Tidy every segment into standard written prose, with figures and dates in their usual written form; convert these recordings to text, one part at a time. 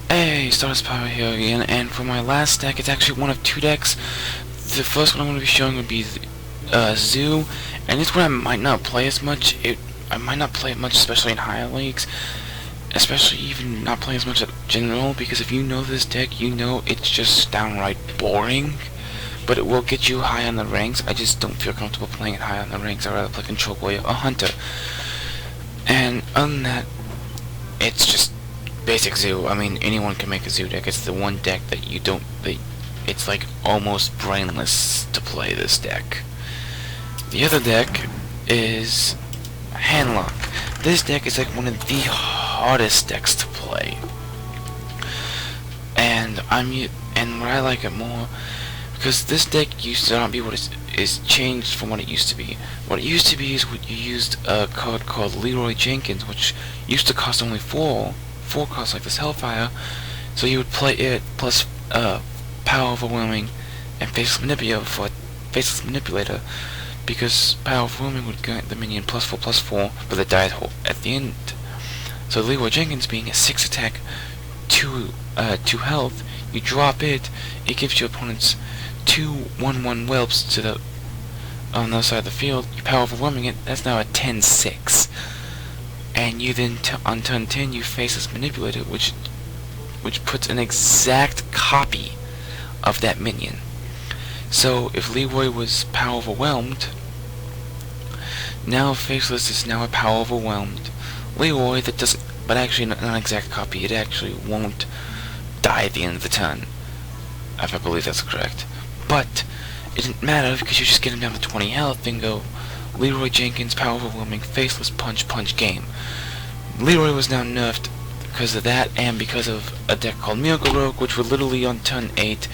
Hey, Stardust Power here again, and for my last deck, it's actually one of two decks. The first one I'm going to be showing would be Zoo, and this one I might not play as much. I might not play it much, especially in higher leagues, especially even not playing as much in general, because if you know this deck, you know it's just downright boring, but it will get you high on the ranks. I just don't feel comfortable playing it high on the ranks. I'd rather play Control Warrior or Hunter. And other than that, it's just basic Zoo. I mean, anyone can make a Zoo deck. It's the one deck that it's like almost brainless to play this deck. The other deck is Handlock. This deck is like one of the hardest decks to play. And what I like it more, because this deck used to not be what it is changed from what it used to be. What it used to be is you used a card called Leroy Jenkins, which used to cost only four cards like this Hellfire, so you would play it plus Power Overwhelming and Faceless Manipulator, because Power Overwhelming would grant the minion +4/+4, but it died at the end. So Leroy Jenkins, being a 6 attack, 2 health, you drop it, it gives your opponents 2 1/1 whelps on the other side of the field. You Power Overwhelming it, that's now a 10/6. And you then, on turn 10, you Faceless Manipulator, which puts an exact copy of that minion. So if Leroy was Power Overwhelmed, now Faceless is now a Power Overwhelmed Leroy that doesn't, but actually not an exact copy. It actually won't die at the end of the turn, if I believe that's correct. But it didn't matter, because you just get him down to 20 health and go Leroy Jenkins, Power Overwhelming, Faceless, punch, game. Leroy was now nerfed because of that, and because of a deck called Miracle Rogue, which would literally on turn 8,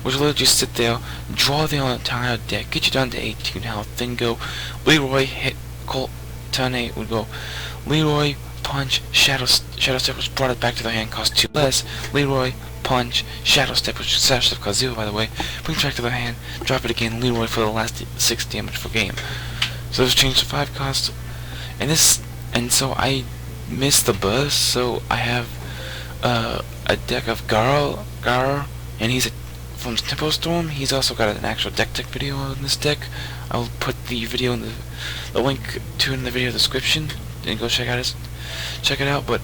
which would literally just sit there, draw the entire deck, get you down to 18 health, then go Leroy, hit, turn 8 would go Leroy, punch, Shadow Step, which brought it back to the hand, cost 2 less, Leroy, punch, Shadow Step, which Shadow Step cost 0 by the way, brings it back to the hand, drop it again, Leroy for the last 6 damage per game. So this changed to 5 cost, and so I missed the burst, so I have a deck of Gar, and he's from Tempo Storm. He's also got an actual deck video on this deck. I'll put the video in the link to in the video description, and go check it out. But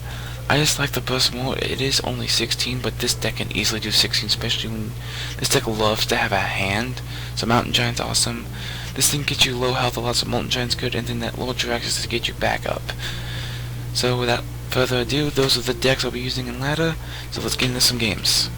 I just like the burst more. It is only 16, but this deck can easily do 16, especially when this deck loves to have a hand. So Mountain Giant's awesome. This thing gets you low health a lot, so Molten Giant's good, and then that Lord Jirax is to get you back up. So without further ado, those are the decks I'll be using in ladder, so let's get into some games.